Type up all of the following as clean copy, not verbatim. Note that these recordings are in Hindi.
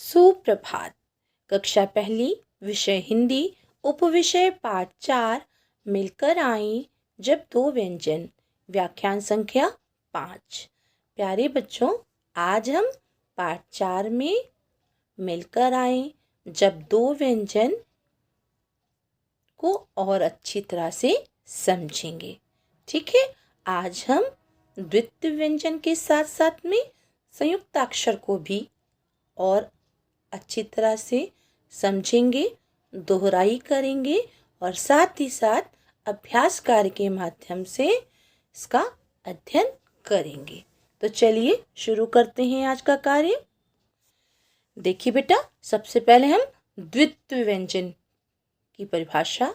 सुप्रभात। कक्षा पहली, विषय हिंदी, उपविषय पाठ 4, मिलकर आए जब दो व्यंजन। व्याख्यान संख्या 5। प्यारे बच्चों, आज हम पाठ 4 में मिलकर आए जब दो व्यंजन को और अच्छी तरह से समझेंगे। ठीक है, आज हम द्वित्व व्यंजन के साथ साथ में संयुक्ताक्षर को भी और अच्छी तरह से समझेंगे, दोहराई करेंगे और साथ ही साथ अभ्यास कार्य के माध्यम से इसका अध्ययन करेंगे। तो चलिए शुरू करते हैं आज का कार्य। देखिए बेटा, सबसे पहले हम द्वित्व व्यंजन की परिभाषा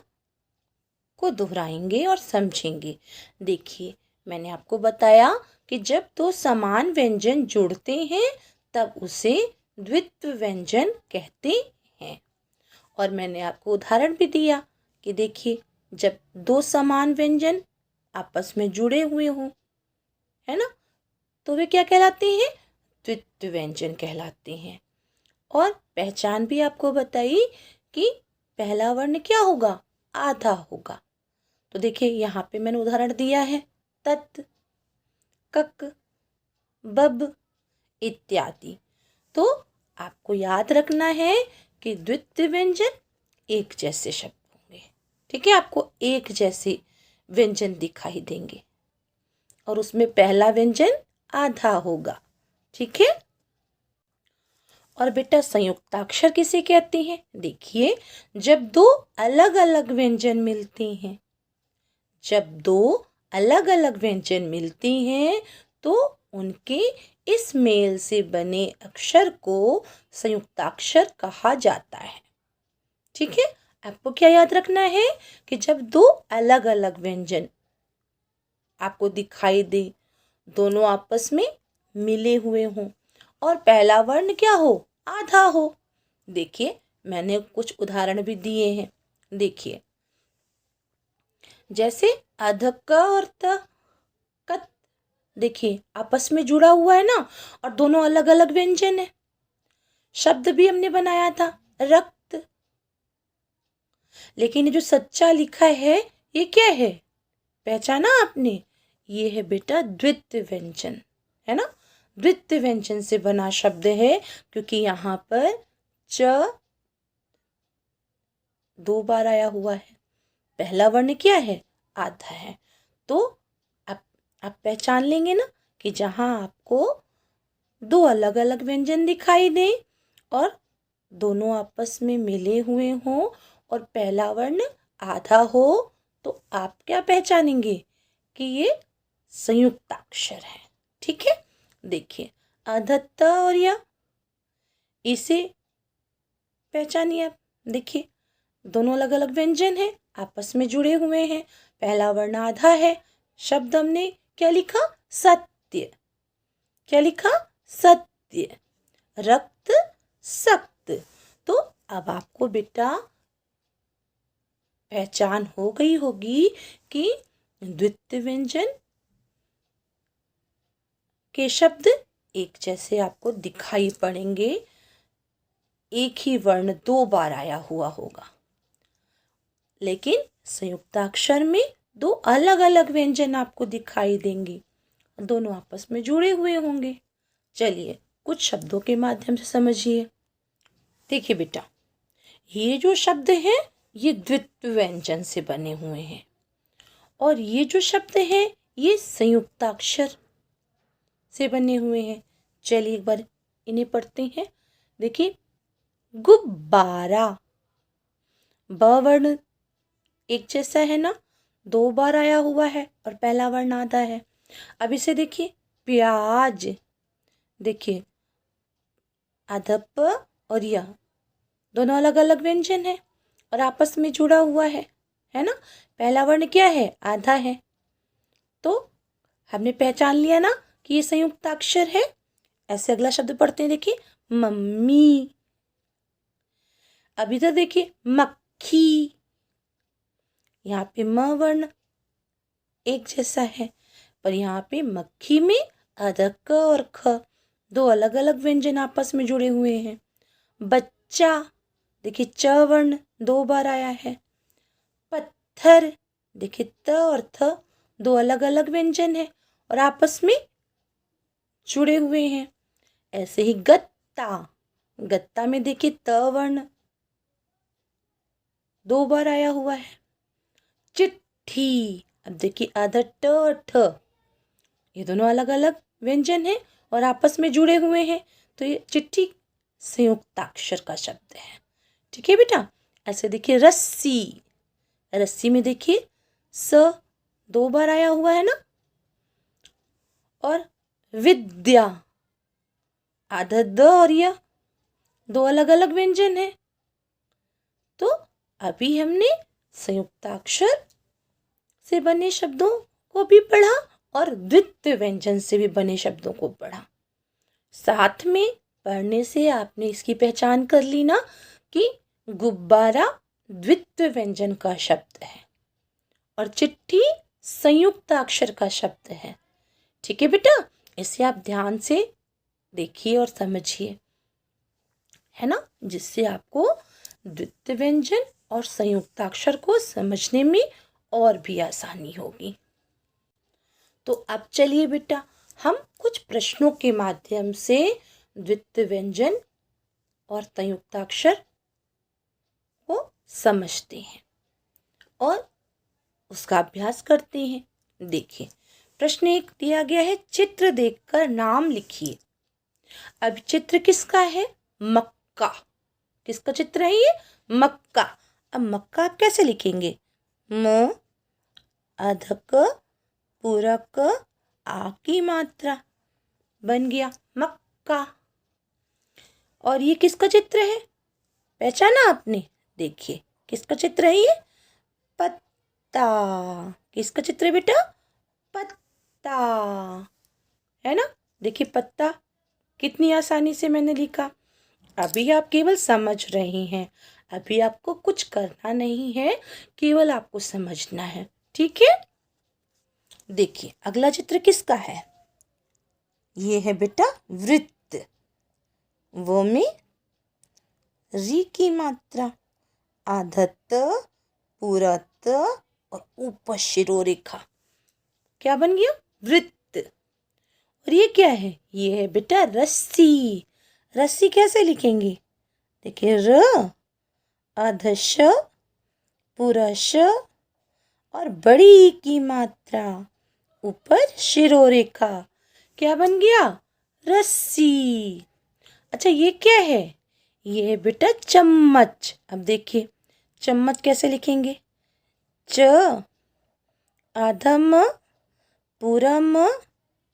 को दोहराएंगे और समझेंगे। देखिए, मैंने आपको बताया कि जब दो समान व्यंजन जुड़ते हैं तब उसे द्वित्व व्यंजन कहते हैं। और मैंने आपको उदाहरण भी दिया कि देखिए, जब दो समान व्यंजन आपस में जुड़े हुए हों, है ना, तो वे क्या कहलाते हैं? द्वित्व व्यंजन कहलाते हैं। और पहचान भी आपको बताई कि पहला वर्ण क्या होगा? आधा होगा। तो देखिए, यहाँ पे मैंने उदाहरण दिया है तत्, कक, बब इत्यादि। तो आपको याद रखना है कि द्वित्व व्यंजन एक जैसे शब्द होंगे। ठीक है, आपको एक जैसे व्यंजन दिखाई देंगे और उसमें पहला व्यंजन आधा होगा। ठीक है, और बेटा संयुक्ताक्षर किसे कहते हैं? देखिए, जब दो अलग अलग व्यंजन मिलते हैं, जब दो अलग अलग व्यंजन मिलती हैं तो उनके इस मेल से बने अक्षर को संयुक्ताक्षर कहा जाता है। ठीक है, आपको क्या याद रखना है कि जब दो अलग अलग व्यंजन आपको दिखाई दे, दोनों आपस में मिले हुए हों और पहला वर्ण क्या हो? आधा हो। देखिए, मैंने कुछ उदाहरण भी दिए हैं। देखिए, जैसे अध क और त, कत। देखिए, आपस में जुड़ा हुआ है ना, और दोनों अलग अलग व्यंजन है। शब्द भी हमने बनाया था रक्त, लेकिन ये जो सच्चा लिखा है ये क्या है? पहचाना आपने? ये है बेटा द्वित्व व्यंजन, है ना। द्वित्व व्यंजन से बना शब्द है क्योंकि यहाँ पर च दो बार आया हुआ है, पहला वर्ण क्या है? आधा है। तो आप पहचान लेंगे ना कि जहाँ आपको दो अलग अलग व्यंजन दिखाई दे और दोनों आपस में मिले हुए हों और पहला वर्ण आधा हो, तो आप क्या पहचानेंगे कि ये संयुक्ताक्षर है। ठीक है, देखिए, अधत्त और या, इसे पहचानिए आप। देखिए, दोनों अलग अलग व्यंजन हैं, आपस में जुड़े हुए हैं, पहला वर्ण आधा है। शब्द हमने क्या लिखा? सत्य। क्या लिखा? सत्य। रक्त, सक्त। तो अब आपको बेटा पहचान हो गई होगी कि द्वित्व व्यंजन के शब्द एक जैसे आपको दिखाई पड़ेंगे, एक ही वर्ण दो बार आया हुआ होगा, लेकिन संयुक्ताक्षर में दो अलग अलग व्यंजन आपको दिखाई देंगे, दोनों आपस में जुड़े हुए होंगे। चलिए कुछ शब्दों के माध्यम से समझिए। देखिए बेटा, ये जो शब्द हैं ये द्वित्व व्यंजन से बने हुए हैं और ये जो शब्द हैं ये संयुक्ताक्षर से बने हुए हैं। चलिए एक बार इन्हें पढ़ते हैं। देखिए, गुब्बारा, ब वर्ण एक जैसा है ना, दो बार आया हुआ है और पहला वर्ण आधा है। अब इसे देखिए, प्याज। देखिए, आधा प और या, दोनों अलग अलग व्यंजन है और आपस में जुड़ा हुआ है ना। पहला वर्ण क्या है? आधा है। तो हमने पहचान लिया ना कि ये संयुक्ताक्षर है। ऐसे अगला शब्द पढ़ते हैं। देखिए, मम्मी। अभी तो देखिए, मक्खी। यहाँ पे म वर्ण एक जैसा है, पर यहाँ पे मक्खी में अध क और ख, दो अलग अलग व्यंजन आपस में जुड़े हुए हैं। बच्चा, देखिए च वर्ण 2 बार आया है। पत्थर, देखिए त और थ 2 अलग अलग व्यंजन है और आपस में जुड़े हुए हैं। ऐसे ही गत्ता, गत्ता में देखिए त वर्ण 2 बार आया हुआ है। चिट्ठी, अब देखिए आधा ट और ठ, ये दोनों अलग अलग व्यंजन हैं और आपस में जुड़े हुए हैं, तो ये चिट्ठी संयुक्ताक्षर का शब्द है। ठीक है बेटा। ऐसे देखिए रस्सी, रस्सी में देखिए स 2 बार आया हुआ है ना। और विद्या, आधा द और य 2 अलग अलग व्यंजन है। तो अभी हमने संयुक्ताक्षर से बने शब्दों को भी पढ़ा और द्वित्व व्यंजन से भी बने शब्दों को पढ़ा। साथ में पढ़ने से आपने इसकी पहचान कर ली ना कि गुब्बारा द्वित्व व्यंजन का शब्द है और चिट्ठी संयुक्ताक्षर का शब्द है। ठीक है बेटा, इसे आप ध्यान से देखिए और समझिए, है ना, जिससे आपको द्वित्व व्यंजन और संयुक्ताक्षर को समझने में और भी आसानी होगी। तो अब चलिए बेटा, हम कुछ प्रश्नों के माध्यम से द्वित्व व्यंजन और संयुक्ताक्षर को समझते हैं और उसका अभ्यास करते हैं। देखिए, प्रश्न 1 दिया गया है, चित्र देखकर नाम लिखिए। अब चित्र किसका है? मक्का। किसका चित्र है ये? मक्का। अब मक्का आप कैसे लिखेंगे? म, आधा क, पूरा क, आ की मात्रा, बन गया मक्का। और ये किसका चित्र है? पहचाना आपने? देखिए किसका चित्र है ये? पत्ता। किसका चित्र है बेटा? पत्ता, है ना। देखिए पत्ता कितनी आसानी से मैंने लिखा। अभी आप केवल समझ रहे हैं, अभी आपको कुछ करना नहीं है, केवल आपको समझना है। ठीक है। देखिए अगला चित्र किसका है? ये है बेटा वृत्त। वो में री की मात्रा, आधा त, पूरा त और ऊपर शिरोरेखा, क्या बन गया? वृत्त। और ये क्या है? ये है बेटा रस्सी। रस्सी कैसे लिखेंगे? देखिए र, आधा श, पूरा श और बड़ी की मात्रा, ऊपर शिरोरेखा, क्या बन गया? रस्सी। अच्छा ये क्या है? ये है बेटा चम्मच। अब देखिए चम्मच कैसे लिखेंगे? च, आधा म, पूरा म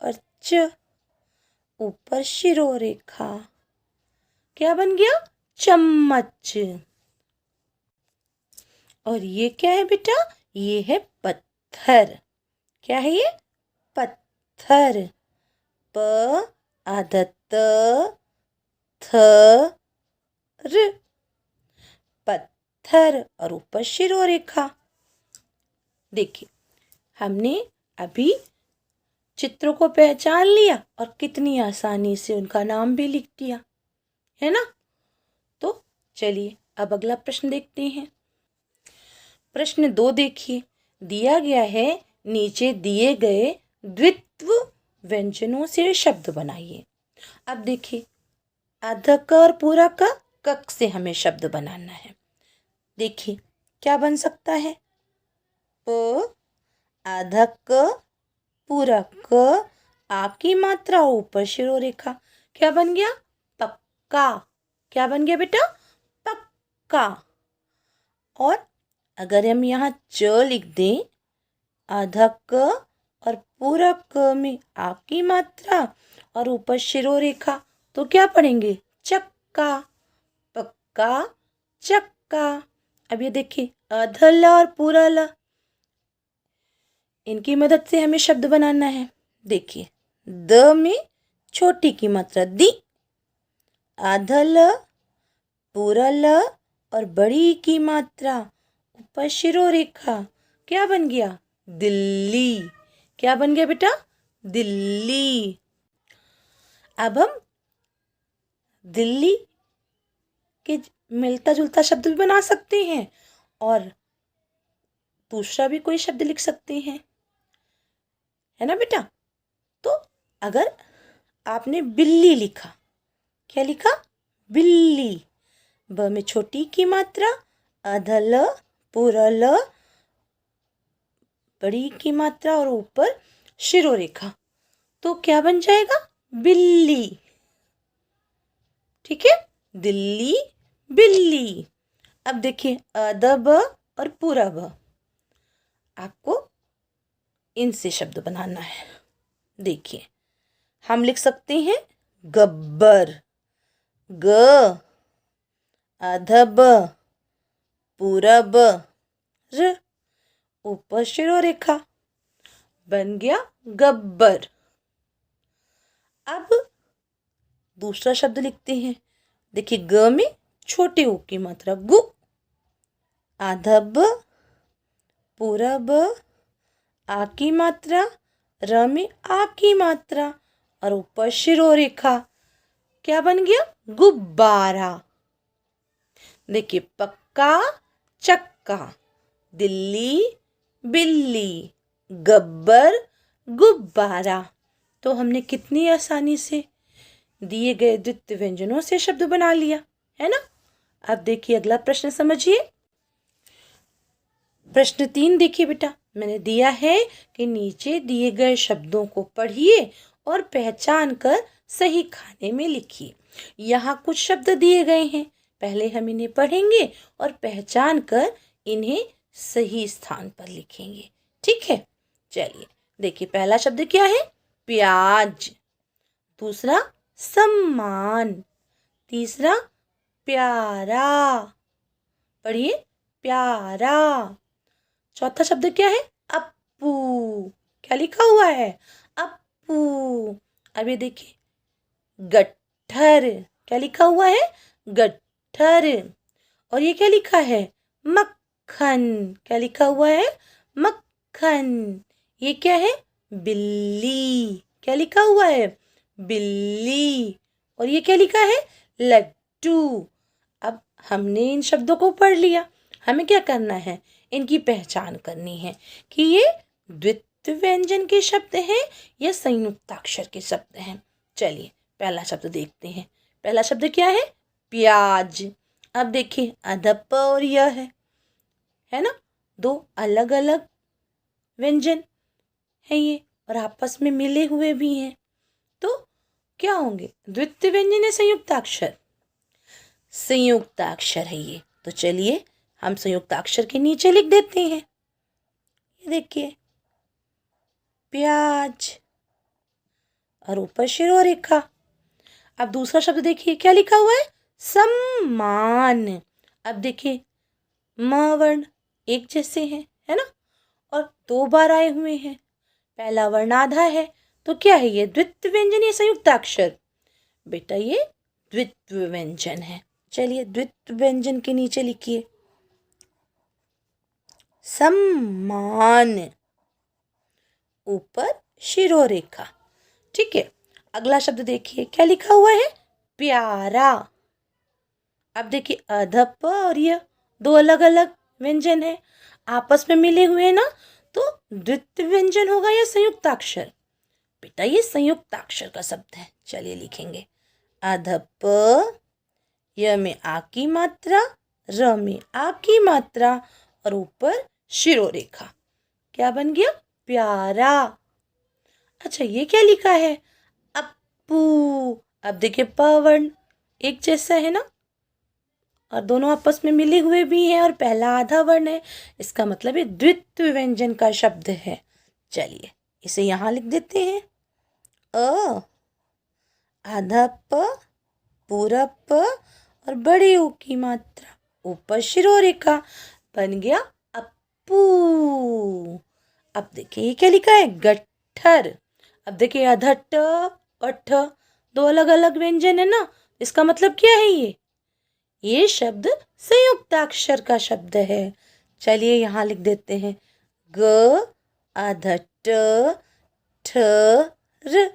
और च, ऊपर शिरोरेखा, क्या बन गया? चम्मच। और ये क्या है बेटा? ये है पत्थर। क्या है ये? पत्थर। प, आधा त, थ, र, पत्थर और ऊपर शिरोरेखा। देखिए हमने अभी चित्रों को पहचान लिया और कितनी आसानी से उनका नाम भी लिख दिया, है ना। तो चलिए अब अगला प्रश्न देखते हैं। प्रश्न 2 देखिए, दिया गया है, नीचे दिए गए द्वित्व व्यंजनों से शब्द बनाइए। अब देखिए आधा क और पूरा क, कक से हमें शब्द बनाना है। देखिए क्या बन सकता है? प, आधा क, पूरा क, आ की मात्रा, ऊपर शिरोरेखा, क्या बन गया? पक्का। क्या बन गया बेटा? पक्का। और अगर हम यहाँ च लिख दें, आधा क और पूरा क में आ की मात्रा और ऊपर शिरोरेखा, तो क्या पढ़ेंगे? चक्का। पक्का, चक्का। अब ये देखिए आधा ल और पूरा ल, इनकी मदद से हमें शब्द बनाना है। देखिए द में छोटी की मात्रा दी, आधा ल, पूरा ल और बड़ी की मात्रा, ऊपर शिरोरेखा, क्या बन गया? दिल्ली। क्या बन गया बेटा? दिल्ली। अब हम दिल्ली कि मिलता जुलता शब्द भी बना सकते हैं और दूसरा भी कोई शब्द लिख सकते हैं, है ना बेटा। तो अगर आपने बिल्ली लिखा, क्या लिखा? बिल्ली। ब में छोटी की मात्रा, आधा ल, पूरा ल, बड़ी की मात्रा और ऊपर शिरोरेखा, तो क्या बन जाएगा? बिल्ली। ठीक है, दिल्ली, बिल्ली। अब देखिए आधा ब और पूरा ब, आपको इनसे शब्द बनाना है। देखिए हम लिख सकते हैं गब्बर, ग, आधा ब, पूरा ब, र, ऊपर शिरोरेखा, बन गया गब्बर। अब दूसरा शब्द लिखते हैं। देखिए ग में छोटे ऊ की मात्रा गु, आधा ब, पूरा ब, आ की मात्रा, र में आ की मात्रा और ऊपर शिरोरेखा, क्या बन गया? गुब्बारा। देखिए पक्का चक्का, दिल्ली, बिल्ली, गब्बर, गुब्बारा। तो हमने कितनी आसानी से दिए गए द्वित्व व्यंजनों से शब्द बना लिया, है ना। अब देखिए अगला प्रश्न समझिए। प्रश्न 3 देखिए बेटा, मैंने दिया है कि नीचे दिए गए शब्दों को पढ़िए और पहचान कर सही खाने में लिखिए। यहाँ कुछ शब्द दिए गए हैं, पहले हम इन्हें पढ़ेंगे और पहचान कर इन्हें सही स्थान पर लिखेंगे। ठीक है, चलिए देखिए पहला शब्द क्या है? प्याज। दूसरा सम्मान। तीसरा प्यारा। पढ़िए, प्यारा। चौथा शब्द क्या है? अप्पू। क्या लिखा हुआ है? अप्पू। अब ये देखिए गट्ठर। क्या लिखा हुआ है? गट्ठर। और ये क्या लिखा है? मक्खन। क्या लिखा हुआ है? मक्खन। ये क्या है? बिल्ली। क्या लिखा हुआ है? बिल्ली। और ये क्या लिखा है? लड्डू। अब हमने इन शब्दों को पढ़ लिया, हमें क्या करना है? इनकी पहचान करनी है कि ये द्वित्व व्यंजन के शब्द हैं या संयुक्ताक्षर के शब्द हैं। चलिए पहला शब्द देखते हैं। पहला शब्द क्या है? प्याज। अब देखिए आधा प और य है ना, दो अलग अलग व्यंजन है ये और आपस में मिले हुए भी हैं, तो क्या होंगे? द्वित्व व्यंजन या संयुक्ताक्षर? संयुक्ताक्षर है ये। तो चलिए हम संयुक्ताक्षर के नीचे लिख देते हैं। ये देखिए प्याज और ऊपर शिरोरेखा। अब दूसरा शब्द देखिए क्या लिखा हुआ है? सम्मान। अब देखिए म वर्ण एक जैसे हैं, है ना, और दो बार आए हुए हैं। पहला वर्ण आधा है, तो क्या है ये? द्वित्व व्यंजन या संयुक्ताक्षर? बेटा ये द्वित्व व्यंजन है। चलिए द्वित्व व्यंजन के नीचे लिखिए सम्मान, ऊपर शिरोरेखा। ठीक है, अगला शब्द देखिए क्या लिखा हुआ है? प्यारा। अब देखिए आधा प और यह दो अलग अलग व्यंजन है, आपस में मिले हुए हैं ना, तो द्वित्व व्यंजन होगा या संयुक्ताक्षर? बेटा ये संयुक्ताक्षर का शब्द है। चलिए लिखेंगे आधा प, य में आ की मात्रा, र में आ की मात्रा और ऊपर शिरोरेखा। क्या बन गया? प्यारा। अच्छा ये क्या लिखा है? अप्पू। अब देखिए प वर्ण एक जैसा है ना, और दोनों आपस में मिले हुए भी हैं और पहला आधा वर्ण है, इसका मतलब ये द्वित्व व्यंजन का शब्द है। चलिए इसे यहाँ लिख देते हैं। अ, आधा प, पूरा प और बड़े ऊ की मात्रा, ऊपर शिरोरेखा, बन गया अप्पू। अब देखिए ये क्या लिखा है? गट्ठर। अब देखिए आधा ट और ठ दो अलग अलग व्यंजन है ना, इसका मतलब क्या है? ये शब्द संयुक्ताक्षर का शब्द है। चलिए यहाँ लिख देते हैं ग, आधा ट, ठ, र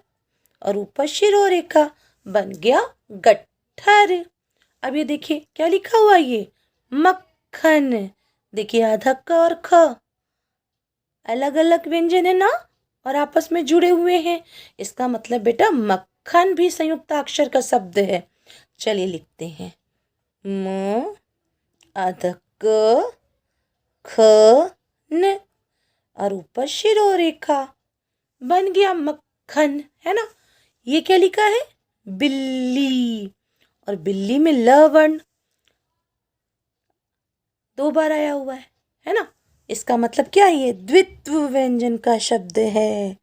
और ऊपर शिरोरेखा, बन गया गट्ठर। अब ये देखिए क्या लिखा हुआ है, ये मक्खन। देखिए आधा क और ख अलग अलग व्यंजन है ना, और आपस में जुड़े हुए हैं। इसका मतलब बेटा मक्खन भी संयुक्ताक्षर का शब्द है। चलिए लिखते हैं, म आधा क ख न और ऊपर शिरो रेखा, बन गया मक्खन, है ना। ये क्या लिखा है, बिल्ली, और बिल्ली में ल वर्ण 2 बार आया हुआ है ना। इसका मतलब क्या है, ये द्वित्व व्यंजन का शब्द है।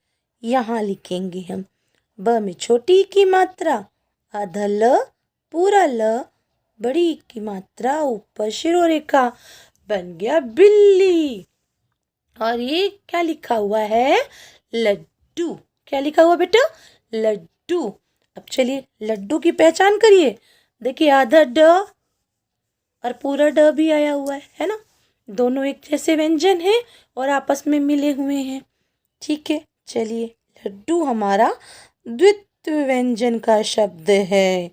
यहाँ लिखेंगे हम, ब में छोटी की मात्रा, आधा ल, पूरा ल, बड़ी की मात्रा, ऊपर शिरो रेखा, बन गया बिल्ली। और ये क्या लिखा हुआ है, लड्डू। क्या लिखा हुआ बेटा, लड्डू। अब चलिए लड्डू की पहचान करिए। देखिए आधा ड और पूरा ड भी आया हुआ है ना। दोनों एक जैसे व्यंजन हैं और आपस में मिले हुए हैं। ठीक है, चलिए लड्डू हमारा द्वित्व व्यंजन का शब्द है।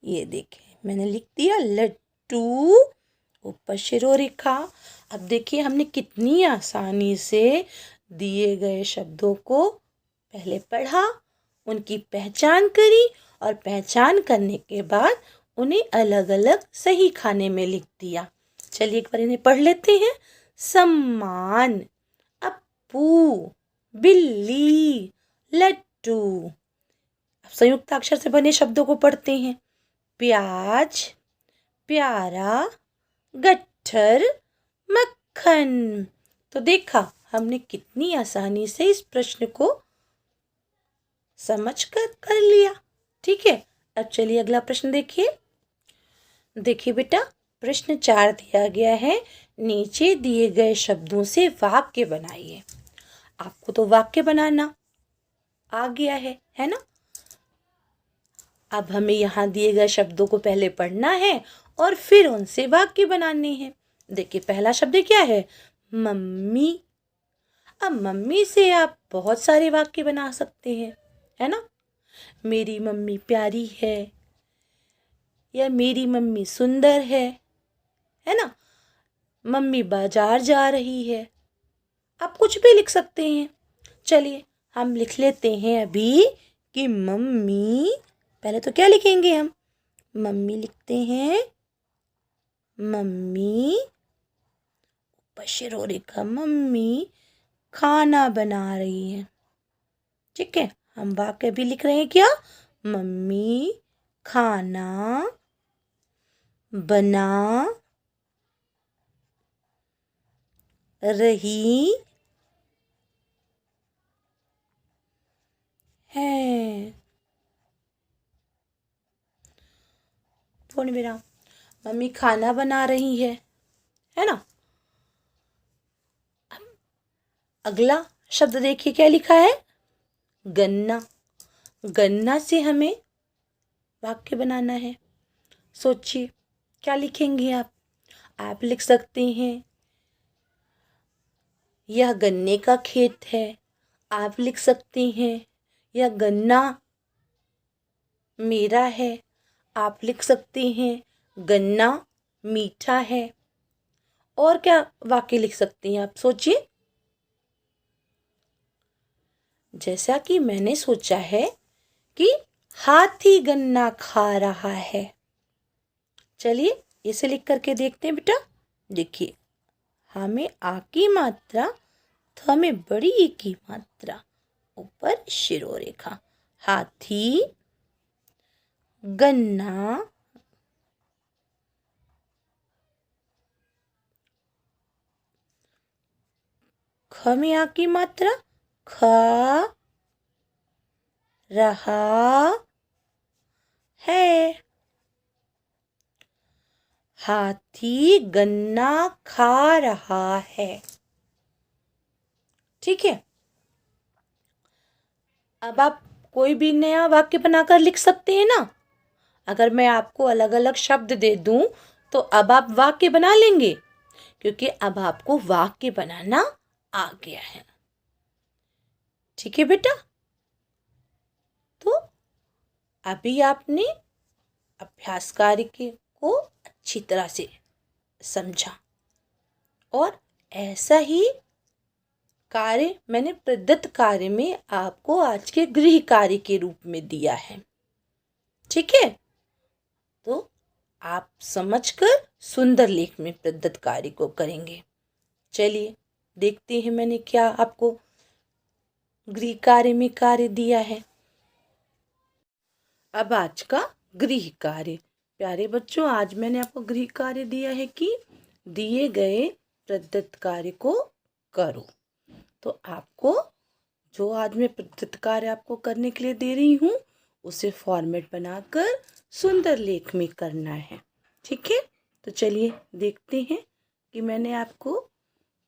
ये देखिए मैंने लिख दिया लड्डू, ऊपर शिरो रेखा। अब देखिए हमने कितनी आसानी से दिए गए शब्दों को पहले पढ़ा, उनकी पहचान करी, और पहचान करने के बाद उन्हें अलग अलग सही खाने में लिख दिया। चलिए एक बार इन्हें पढ़ लेते हैं। सम्मान, अप्पू, बिल्ली, लड्डू। अब संयुक्त अक्षर से बने शब्दों को पढ़ते हैं। प्याज, प्यारा, गट्ठर, मक्खन। तो देखा हमने कितनी आसानी से इस प्रश्न को समझ कर लिया। ठीक है, अब चलिए अगला प्रश्न देखिए। देखिए बेटा, प्रश्न 4 दिया गया है, नीचे दिए गए शब्दों से वाक्य बनाइए। आपको तो वाक्य बनाना आ गया है ना। अब हमें यहाँ दिए गए शब्दों को पहले पढ़ना है और फिर उनसे वाक्य बनाने हैं। देखिए पहला शब्द क्या है, मम्मी। अब मम्मी से आप बहुत सारे वाक्य बना सकते हैं, है ना। मेरी मम्मी प्यारी है, या मेरी मम्मी सुंदर है ना। मम्मी बाजार जा रही है। आप कुछ भी लिख सकते हैं। चलिए हम लिख लेते हैं अभी कि मम्मी, पहले तो क्या लिखेंगे हम, मम्मी लिखते हैं, मम्मी, ऊपर शिरो रेखा, मम्मी खाना बना रही है। ठीक है, हम वाक्य भी लिख रहे हैं क्या, मम्मी खाना बना रही है। पूर्ण विराम, मम्मी खाना बना रही है ना। अगला शब्द देखिए क्या लिखा है, गन्ना। गन्ना से हमें वाक्य बनाना है। सोचिए क्या लिखेंगे आप लिख सकते हैं, यह गन्ने का खेत है। आप लिख सकते हैं, यह गन्ना मेरा है। आप लिख सकते हैं, गन्ना मीठा है। और क्या वाक्य लिख सकते हैं आप, सोचिए। जैसा कि मैंने सोचा है कि हाथी गन्ना खा रहा है। चलिए इसे लिख करके देखते हैं बेटा। देखिए, हा में आ की मात्रा, थ में बड़ी ई की मात्रा, ऊपर शिरो रेखा, हाथी गन्ना ख में आ की मात्रा, खा रहा है। हाथी गन्ना खा रहा है। ठीक है, अब आप कोई भी नया वाक्य बनाकर लिख सकते हैं ना। अगर मैं आपको अलग अलग शब्द दे दूं तो अब आप वाक्य बना लेंगे, क्योंकि अब आपको वाक्य बनाना आ गया है। ठीक है बेटा, तो अभी आपने अभ्यास कार्य के को अच्छी तरह से समझा और ऐसा ही कार्य मैंने प्रदत्त कार्य में आपको आज के गृह कार्य के रूप में दिया है। ठीक है, तो आप समझकर सुंदर लेख में प्रदत्त कार्य को करेंगे। चलिए देखते हैं मैंने क्या आपको गृह कार्य में कार्य दिया है। अब आज का गृह कार्य। प्यारे बच्चों, आज मैंने आपको गृह कार्य दिया है कि दिए गए प्रदत्त कार्य को करो। तो आपको जो आज मैं प्रदत्त कार्य आपको करने के लिए दे रही हूँ उसे फॉर्मेट बनाकर सुंदर लेख में करना है। ठीक है, तो चलिए देखते हैं कि मैंने आपको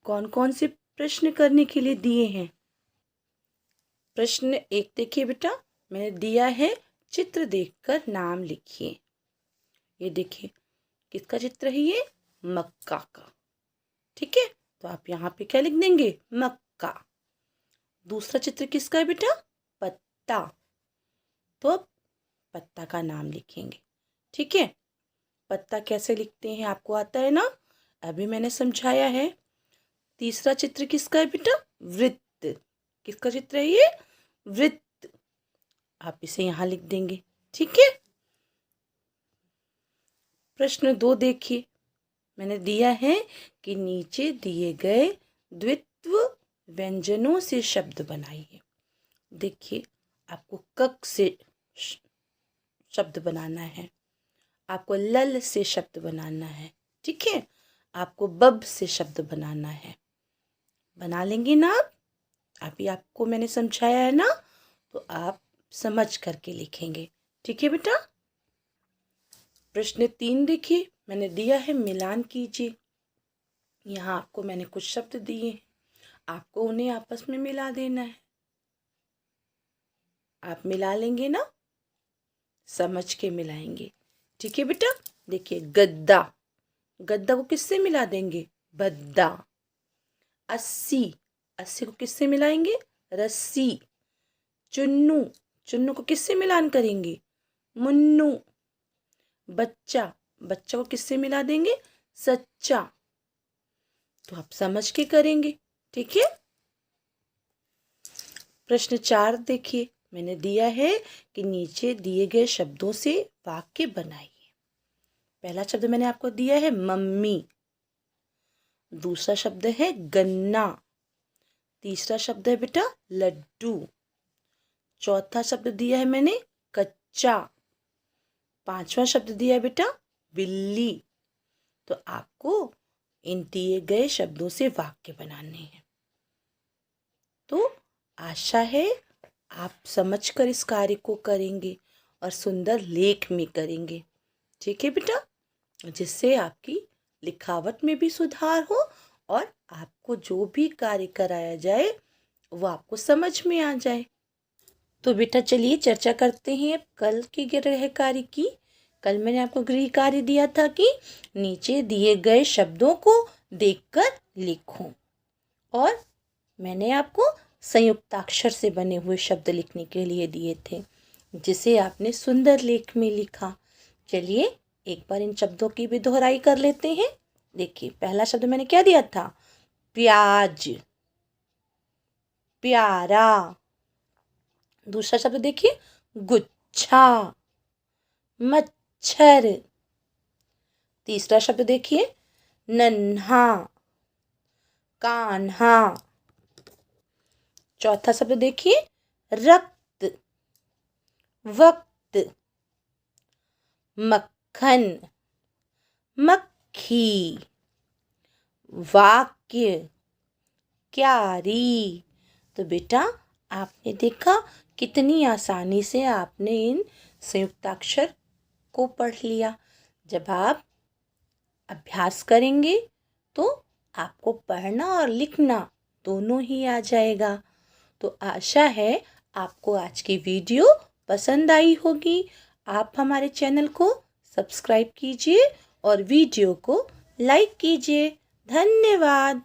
कौन कौन से प्रश्न करने के लिए दिए हैं। प्रश्न 1 देखिए बेटा, मैंने दिया है चित्र देखकर नाम लिखिए। ये देखिए किसका चित्र है, ये मक्का का। ठीक है, तो आप यहाँ पे क्या लिख देंगे, मक्का। दूसरा चित्र किसका है बेटा, पत्ता, तो अब पत्ता का नाम लिखेंगे। ठीक है, पत्ता कैसे लिखते हैं आपको आता है ना, अभी मैंने समझाया है। तीसरा चित्र किसका है बेटा, वृत्त। किसका चित्र है ये, वृत्त। आप इसे यहाँ लिख देंगे। ठीक है, प्रश्न 2 देखिए, मैंने दिया है कि नीचे दिए गए द्वित्व व्यंजनों से शब्द बनाइए। देखिए आपको कक से शब्द बनाना है, आपको लल से शब्द बनाना है। ठीक है, आपको बब से शब्द बनाना है। बना लेंगे ना आप? अभी आपको मैंने समझाया है ना, तो आप समझ करके लिखेंगे। ठीक है बेटा। प्रश्न 3 देखिए, मैंने दिया है मिलान कीजिए। यहाँ आपको मैंने कुछ शब्द दिए हैं, आपको उन्हें आपस में मिला देना है। आप मिला लेंगे ना, समझ के मिलाएंगे। ठीक है बेटा। देखिए गद्दा, गद्दा को किससे मिला देंगे, बद्दा। 80, 80 को किससे मिलाएंगे, रस्सी। चुन्नू, चुन्नू को किससे मिलान करेंगे, मुन्नू। बच्चा, बच्चा को किससे मिला देंगे, सच्चा। तो आप समझ के करेंगे। ठीक है। प्रश्न 4 देखिए, मैंने दिया है कि नीचे दिए गए शब्दों से वाक्य बनाइए। पहला शब्द मैंने आपको दिया है मम्मी, दूसरा शब्द है गन्ना, तीसरा शब्द है बेटा लड्डू, चौथा शब्द दिया है मैंने कच्चा, पांचवा शब्द दिया है बेटा बिल्ली। तो आपको इन दिए गए शब्दों से वाक्य बनाने हैं। तो आशा है आप समझकर इस कार्य को करेंगे और सुंदर लेख में करेंगे। ठीक है बेटा, जिससे आपकी लिखावट में भी सुधार हो और आपको जो भी कार्य कराया जाए वो आपको समझ में आ जाए। तो बेटा चलिए चर्चा करते हैं कल के गृह कार्य की। कल मैंने आपको गृह कार्य दिया था कि नीचे दिए गए शब्दों को देखकर लिखो, और मैंने आपको संयुक्ताक्षर से बने हुए शब्द लिखने के लिए दिए थे, जिसे आपने सुंदर लेख में लिखा। चलिए एक बार इन शब्दों की भी दोहराई कर लेते हैं। देखिए पहला शब्द मैंने क्या दिया था, प्याज, प्यारा। दूसरा शब्द देखिए गुच्छा, मच्छर। तीसरा शब्द देखिए नन्हा, कान्हा। चौथा शब्द देखिए रक्त, वक्त। मक्खन, मक्खी। वाक्य, क्यारी। तो बेटा आपने देखा कितनी आसानी से आपने इन संयुक्ताक्षर को पढ़ लिया। जब आप अभ्यास करेंगे तो आपको पढ़ना और लिखना दोनों ही आ जाएगा। तो आशा है आपको आज की वीडियो पसंद आई होगी। आप हमारे चैनल को सब्सक्राइब कीजिए और वीडियो को लाइक कीजिए। धन्यवाद।